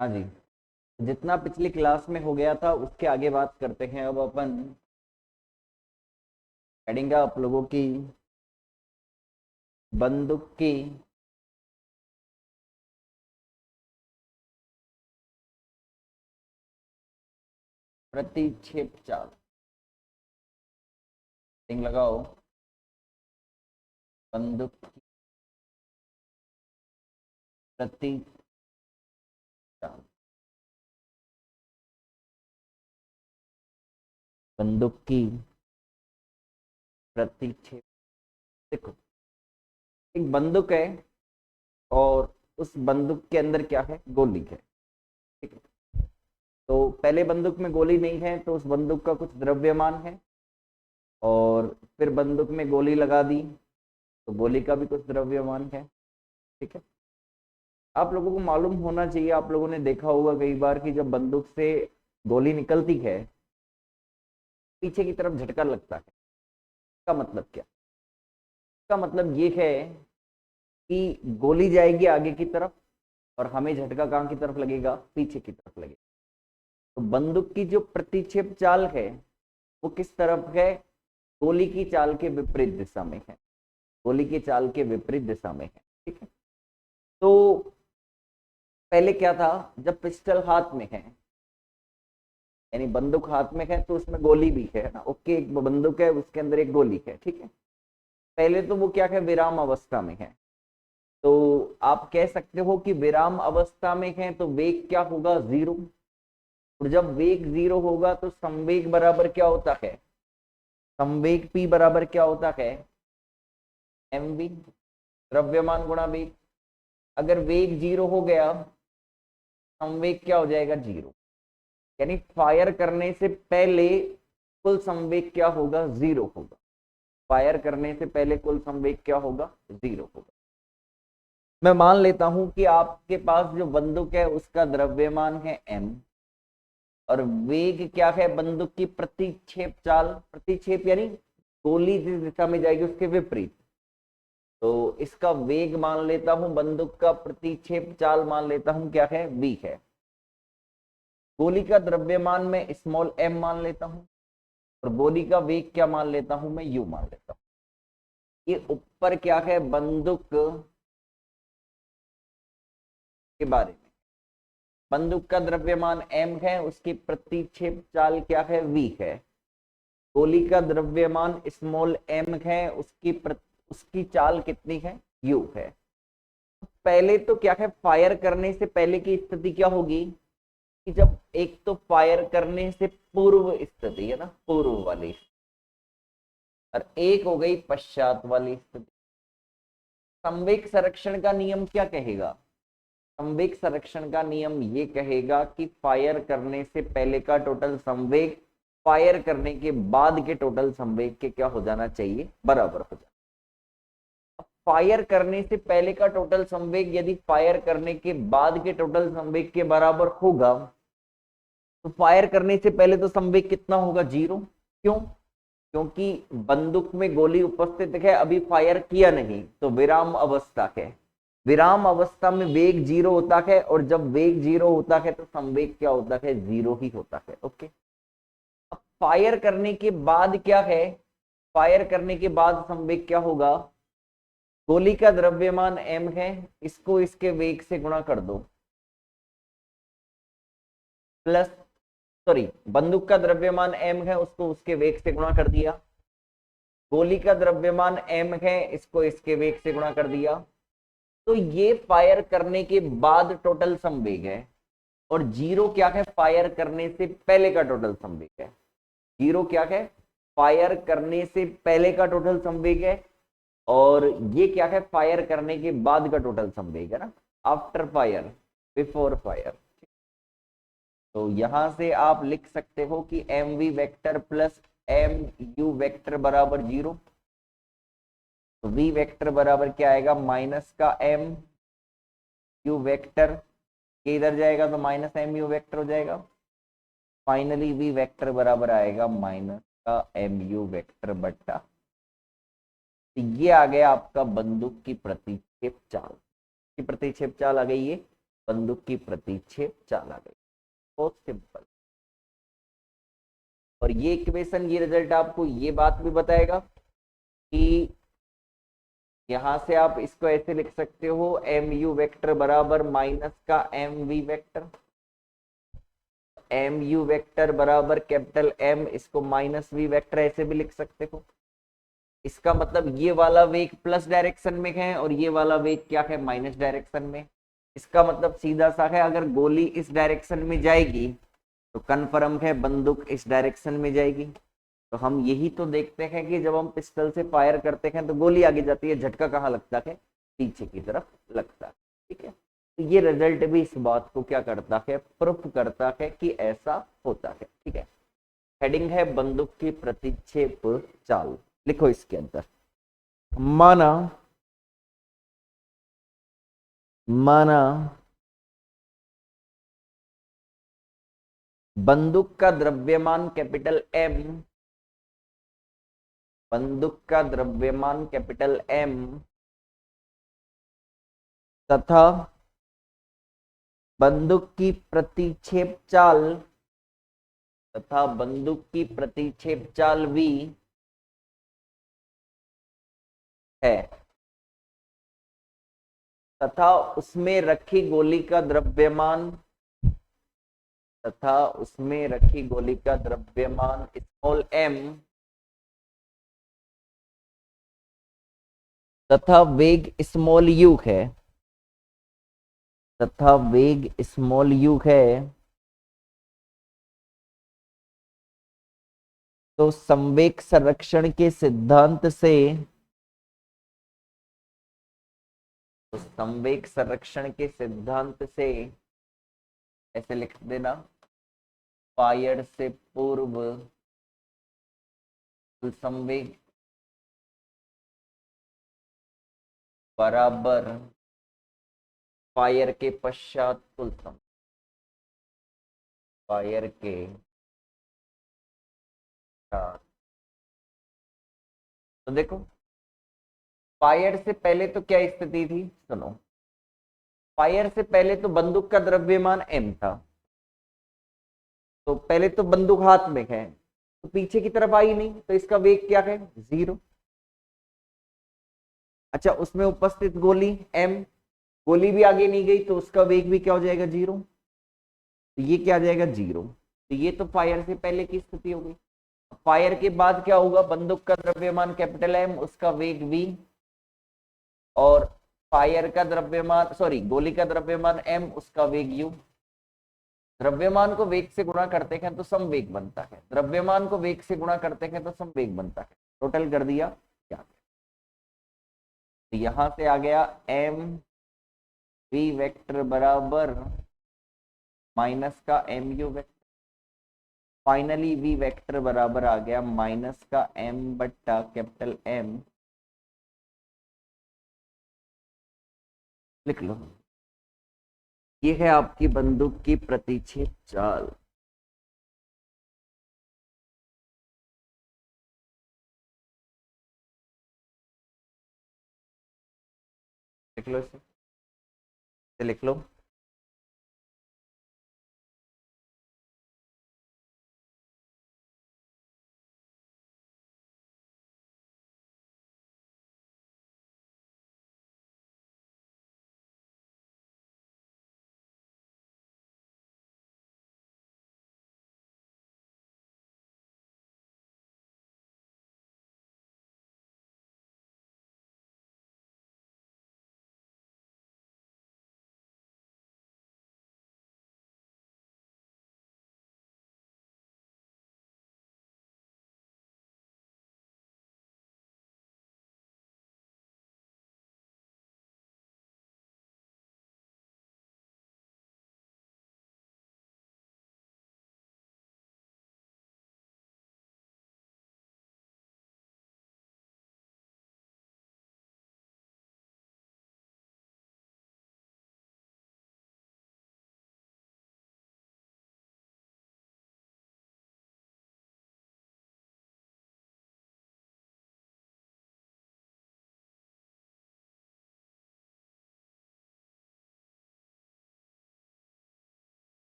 हाँ जी, जितना पिछली क्लास में हो गया था उसके आगे बात करते हैं। अब अपन पढ़ेंगे आप लोगों की बंदूक की प्रतिक्षेप चाल। रिंग लगाओ। बंदूक की प्रति चाल। बंदूक की प्रतिक्षेप। देखो, एक बंदूक है और उस बंदूक के अंदर क्या है? गोली है। ठीक है, तो पहले बंदूक में गोली नहीं है तो उस बंदूक का कुछ द्रव्यमान है, और फिर बंदूक में गोली लगा दी तो गोली का भी कुछ द्रव्यमान है। ठीक है, आप लोगों को मालूम होना चाहिए, आप लोगों ने देखा होगा कई बार कि जब बंदूक से गोली निकलती है पीछे की तरफ झटका लगता है। इसका मतलब क्या? इसका मतलब ये है कि गोली जाएगी आगे की तरफ और हमें झटका कहाँ की तरफ लगेगा? पीछे की तरफ लगेगा। तो बंदूक की जो प्रतिक्षेप चाल है वो किस तरफ है? गोली की चाल के विपरीत दिशा में है। गोली की चाल के विपरीत दिशा में है। ठीक है, तो पहले क्या था, जब पिस्टल हाथ में है यानी बंदूक हाथ में है तो उसमें गोली भी है ना। ओके, एक बंदूक है उसके अंदर एक गोली है। ठीक है, पहले तो वो क्या है? विराम अवस्था में है। तो आप कह सकते हो कि विराम अवस्था में है तो वेग क्या होगा? जीरो। और जब वेग जीरो होगा तो संवेग बराबर क्या होता है? संवेग p बराबर क्या होता है? mv, द्रव्यमान गुणा वेग। अगर वेग जीरो हो गया संवेग क्या हो जाएगा? जीरो। यानी फायर करने से पहले कुल संवेग क्या होगा? जीरो होगा। फायर करने से पहले कुल संवेग क्या होगा? जीरो होगा। मैं मान लेता हूं कि आपके पास जो बंदूक है उसका द्रव्यमान है m, और वेग क्या है? बंदूक की प्रतिक्षेप चाल। प्रतिक्षेप यानी गोली जिस दिशा में जाएगी उसके विपरीत। तो इसका वेग मान लेता हूं, बंदूक का प्रतिक्षेप चाल मान लेता हूं क्या है? v है। गोली का द्रव्यमान में स्मॉल m मान लेता हूं, और गोली का वेग क्या मान लेता हूं? मैं u मान लेता हूं। ये ऊपर क्या है? बंदूक के बारे में। बंदूक का द्रव्यमान m है, उसकी प्रतिक्षेप चाल क्या है? v है। गोली का द्रव्यमान स्मॉल m है, उसकी चाल कितनी है? u है। पहले तो क्या है? फायर करने से पहले की स्थिति क्या होगी कि जब एक तो फायर करने से पूर्व स्थिति है ना, पूर्व वाली, और एक हो गई पश्चात वाली स्थिति। संवेग संरक्षण का नियम क्या कहेगा? संवेग संरक्षण का नियम ये कहेगा कि फायर करने से पहले का टोटल संवेग फायर करने के बाद के टोटल संवेग के क्या हो जाना चाहिए? बराबर हो जाना। फायर करने से पहले का टोटल संवेग यदि फायर करने के बाद के टोटल संवेग के बराबर होगा तो फायर करने से पहले तो संवेग कितना होगा? जीरो। क्यों? क्योंकि बंदूक में गोली उपस्थित है, अभी फायर किया नहीं, तो विराम अवस्था है। विराम अवस्था में वेग जीरो होता है, और जब वेग जीरो होता है तो संवेग क्या होता है? जीरो ही होता है। ओके, अब फायर करने के बाद क्या है? फायर करने के बाद संवेग क्या होगा? गोली का द्रव्यमान m है, इसको इसके वेग से गुणा कर दो, प्लस, सॉरी, बंदूक का द्रव्यमान m है, उसको उसके वेग से गुणा कर दिया। गोली का द्रव्यमान m है, इसको इसके वेग से गुणा कर दिया। तो ये फायर करने के बाद टोटल संवेग है, और जीरो क्या है? फायर करने से पहले का टोटल संवेग है। जीरो क्या है? फायर करने से पहले का टोटल संवेग है, और ये क्या है? फायर करने के बाद का टोटल संवेग है ना, आफ्टर फायर, बिफोर फायर। तो यहां से आप लिख सकते हो कि m v vector plus m u vector बराबर जीरो। तो वी वेक्टर बराबर क्या आएगा? माइनस का एम यू वेक्टर, के इधर जाएगा तो माइनस एम यू वेक्टर हो जाएगा। फाइनली वी वेक्टर बराबर आएगा माइनस का एम यू वेक्टर बट्टा। तो ये आ गया आपका बंदूक की प्रतिक्षेप चाल। की प्रतिक्षेप चाल आ गई ये। बंदूक की प्रतिक्षेप चाल आ गई। बहुत सिंपल। और ये इक्वेशन, ये रिजल्ट आपको ये बात भी बताएगा कि यहां से आप इसको ऐसे लिख सकते हो, एम यू वेक्टर बराबर माइनस का m v vector, m u vector बराबर कैपिटल एम, इसको माइनस वी वेक्टर ऐसे भी लिख सकते हो। इसका मतलब ये वाला वेग प्लस डायरेक्शन में है और ये वाला वेग क्या है, माइनस डायरेक्शन में। इसका मतलब सीधा सा है, अगर गोली इस डायरेक्शन में जाएगी तो कन्फर्म है बंदूक इस डायरेक्शन में जाएगी। तो हम यही तो देखते हैं कि जब हम पिस्टल से फायर करते हैं तो गोली आगे जाती है, झटका कहाँ लगता है, पीछे की तरफ लगता है। ठीक है, तो ये रिजल्ट भी इस बात को क्या करता है, प्रूफ करता है कि ऐसा होता है। ठीक है, हेडिंग है बंदूक की प्रतिक्षेप चाल। लिखो इसके अंदर, माना माना बंदूक का द्रव्यमान कैपिटल एम, बंदूक का द्रव्यमान कैपिटल एम तथा बंदूक की प्रतिक्षेप चाल, तथा बंदूक की प्रतिक्षेप चाल v है, तथा उसमें रखी गोली का द्रव्यमान, तथा उसमें रखी गोली का द्रव्यमान स्मॉल m तथा वेग स्मॉल u है, तथा वेग स्मॉल u है, तो संवेग संरक्षण के सिद्धांत से, तो संवेग संरक्षण के सिद्धांत से ऐसे लिख देना, फायर से पूर्व कुल संवेग बराबर फायर के पश्चात कुल संवेग, फायर के पश्चात। तो देखो, फायर से पहले तो क्या स्थिति थी, सुनो, फायर से पहले तो बंदूक का द्रव्यमान m था, तो पहले तो बंदूक हाथ में है तो पीछे की तरफ आई नहीं, तो इसका वेग क्या है, 0। अच्छा, उसमें उपस्थित गोली m, गोली भी आगे नहीं गई तो उसका वेग भी क्या हो जाएगा, 0। तो ये क्या आ जाएगा, 0। तो ये तो फायर से पहले की स्थिति हो गई। फायर के बाद क्या होगा, बंदूक का द्रव्यमान कैपिटल एम, उसका वेग v, और फायर का द्रव्यमान, सॉरी गोली का द्रव्यमान m, उसका वेग u। द्रव्यमान को वेग से गुणा करते हैं तो समवेग बनता है, द्रव्यमान को वेग से गुणा करते हैं तो समवेग बनता है। टोटल कर दिया क्या, तो यहां से आ गया एम वी वेक्टर बराबर माइनस का m u vector, finally v vector बराबर आ गया माइनस का m बट्टा कैपिटल M। लिख लो, ये है आपकी बंदूक की प्रतिक्षेप चाल। लिख लो इसे, लिख लो।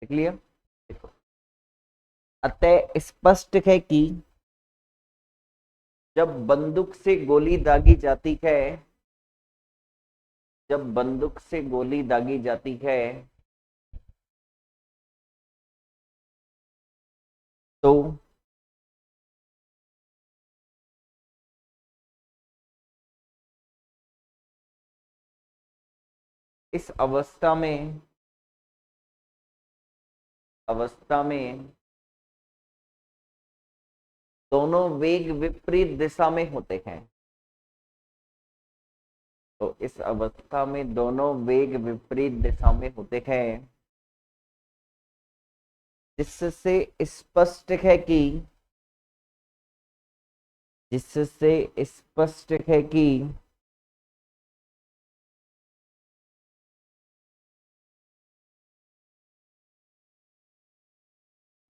लिख लिया। देखो, अतः स्पष्ट है कि जब बंदूक से गोली दागी जाती है, जब बंदूक से गोली दागी जाती है तो इस अवस्था में दोनों वेग विपरीत दिशा में होते हैं। तो इस अवस्था में दोनों वेग विपरीत दिशा में होते हैं, जिससे स्पष्ट है कि जिससे स्पष्ट है कि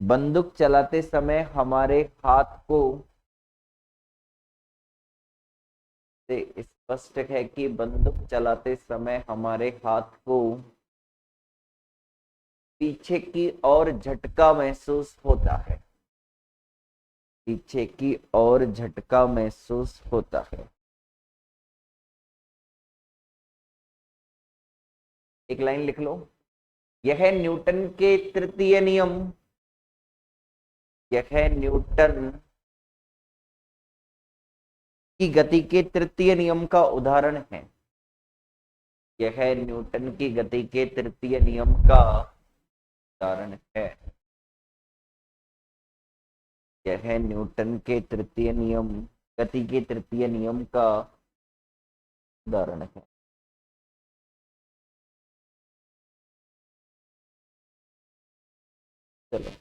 बंदूक चलाते समय हमारे हाथ को से स्पष्ट है कि बंदूक चलाते समय हमारे हाथ को पीछे की ओर झटका महसूस होता है, पीछे की ओर झटका महसूस होता है। एक लाइन लिख लो, यह न्यूटन के तृतीय नियम, यह न्यूटन की गति के तृतीय नियम का उदाहरण है, यह न्यूटन की गति के तृतीय नियम का उदाहरण है, यह न्यूटन के तृतीय नियम, गति के तृतीय नियम का उदाहरण है। चलो,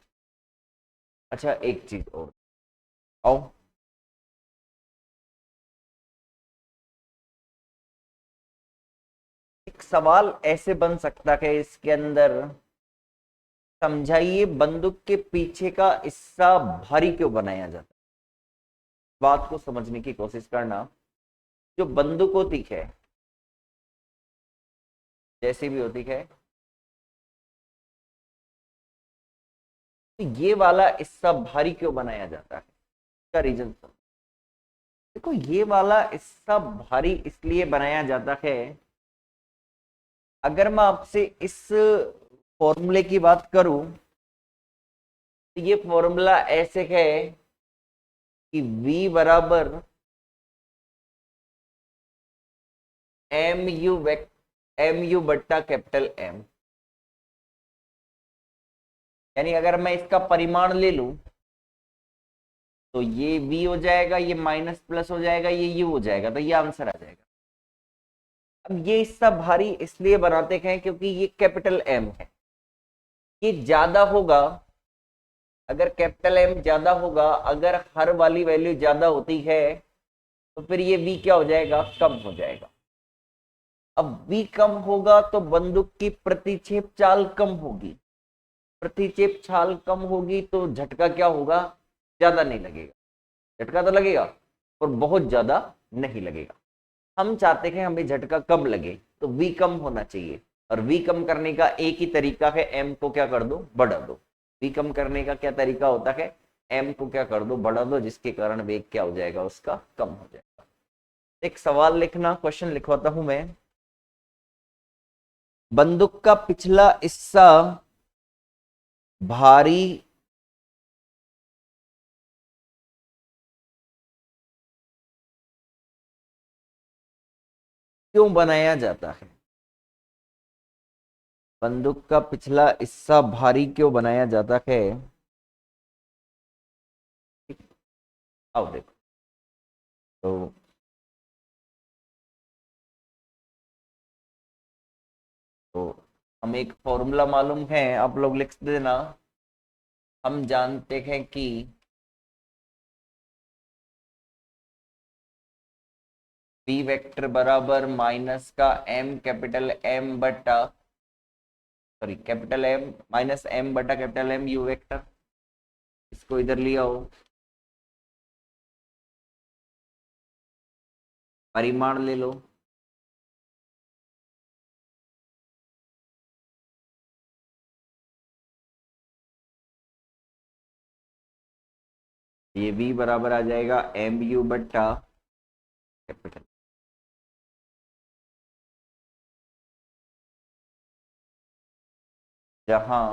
अच्छा एक चीज और आओ, एक सवाल ऐसे बन सकता है इसके अंदर, समझाइए बंदूक के पीछे का हिस्सा भारी क्यों बनाया जाता है। बात को समझने की कोशिश करना। जो बंदूक होती है, जैसी भी होती है, तो ये वाला हिस्सा भारी क्यों बनाया जाता है, इसका रीजन समझो। देखो, ये वाला हिस्सा भारी इसलिए बनाया जाता है, अगर मैं आपसे इस फॉर्मूले की बात करूं तो ये फॉर्मूला ऐसे है कि V बराबर एम यू बट्टा कैपिटल एम। यानी अगर मैं इसका परिमाण ले लूं तो ये V हो जाएगा, ये माइनस प्लस हो जाएगा, ये U हो जाएगा, तो ये आंसर आ जाएगा। अब ये हिस्सा भारी इसलिए बनाते हैं क्योंकि ये कैपिटल एम है, ये ज्यादा होगा। अगर कैपिटल एम ज्यादा होगा, अगर हर वाली वैल्यू ज्यादा होती है तो फिर ये V क्या हो जाएगा, कम हो जाएगा। अब V कम होगा तो बंदूक की प्रतिक्षेप चाल कम होगी, प्रतिक्षेप चाल कम होगी तो झटका क्या होगा, ज्यादा नहीं लगेगा। झटका तो लगेगा और बहुत ज्यादा नहीं लगेगा। हम चाहते हैं हमें झटका कम लगे, तो V कम होना चाहिए, और V कम करने का एक ही तरीका है, M को क्या कर दो, बढ़ा दो। V कम करने का क्या तरीका होता है, M को क्या कर दो, बढ़ा दो, जिसके कारण वेग क्या हो जाएगा, उसका कम हो जाएगा। एक सवाल लिखना, क्वेश्चन लिखवाता हूं मैं। बंदूक का पिछला हिस्सा भारी क्यों बनाया जाता है, बंदूक का पिछला हिस्सा भारी क्यों बनाया जाता है। आओ देखो, तो तो हमें एक फॉर्मूला मालूम है, आप लोग लिख देना। हम जानते हैं कि बी वेक्टर बराबर माइनस का एम कैपिटल एम बटा, sorry capital M minus m बटा कैपिटल एम यू वेक्टर। इसको इधर ले आओ, परिमाण ले लो, ये V बराबर आ जाएगा MU बट्टा कैपिटल, जहां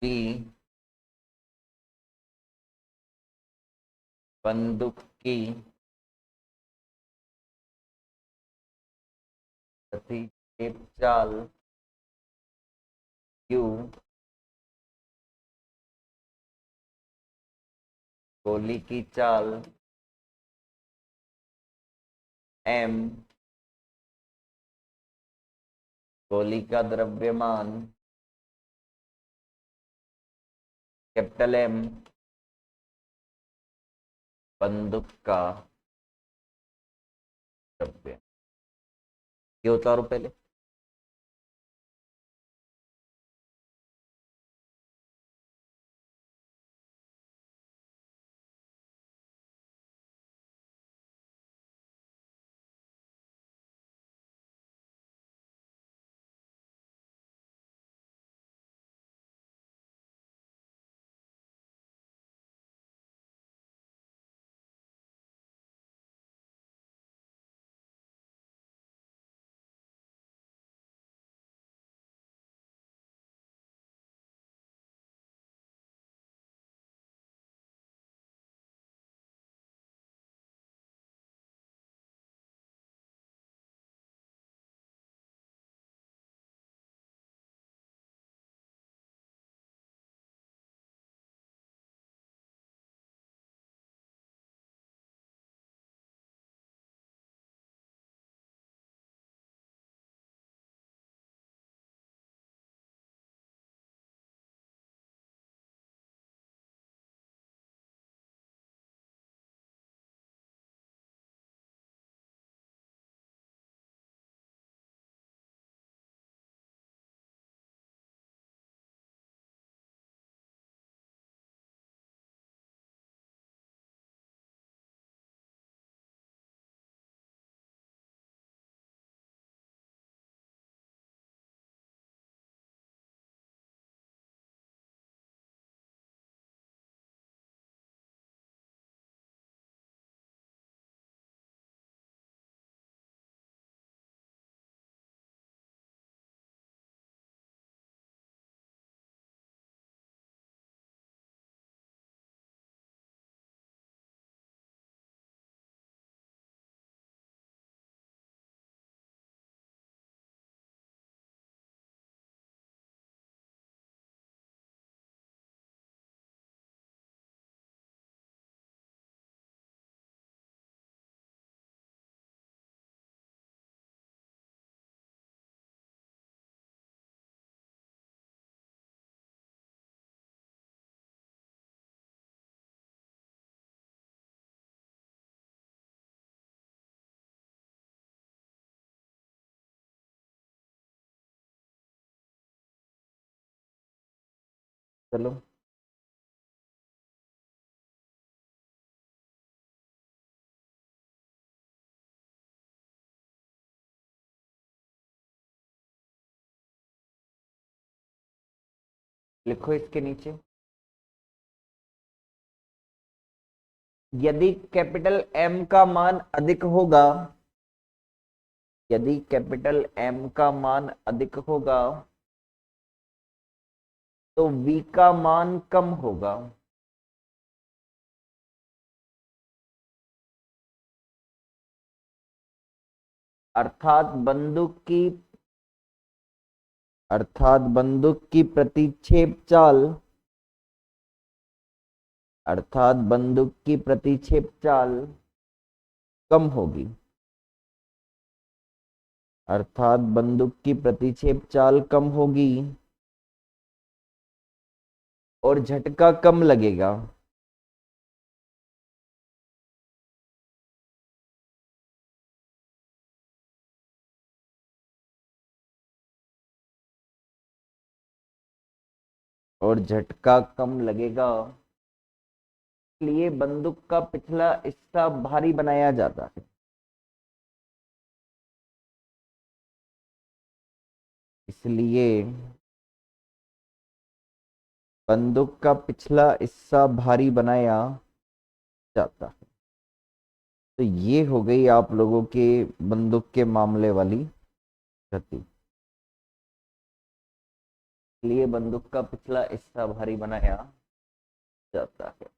V बंदूक की प्रतिक्षेप चाल, U गोली की चाल, M गोली का द्रव्यमान, कैपिटल M बंदूक का द्रव्य। ये उतारो पहले। चलो लिखो इसके नीचे, यदि कैपिटल M का मान अधिक होगा, यदि कैपिटल M का मान अधिक होगा तो V का मान कम होगा। अर्थात बंदूक की प्रतिक्षेप चाल, अर्थात बंदूक की प्रतिक्षेप चाल कम होगी, अर्थात बंदूक की प्रतिक्षेप चाल कम होगी और झटका कम लगेगा। और झटका कम लगेगा, इसलिए बंदूक का पिछला हिस्सा भारी बनाया जाता है। इसलिए बंदूक का पिछला हिस्सा भारी बनाया जाता है। तो ये हो गई आप लोगों के बंदूक के मामले वाली गति। लिए बंदूक का पिछला हिस्सा भारी बनाया जाता है।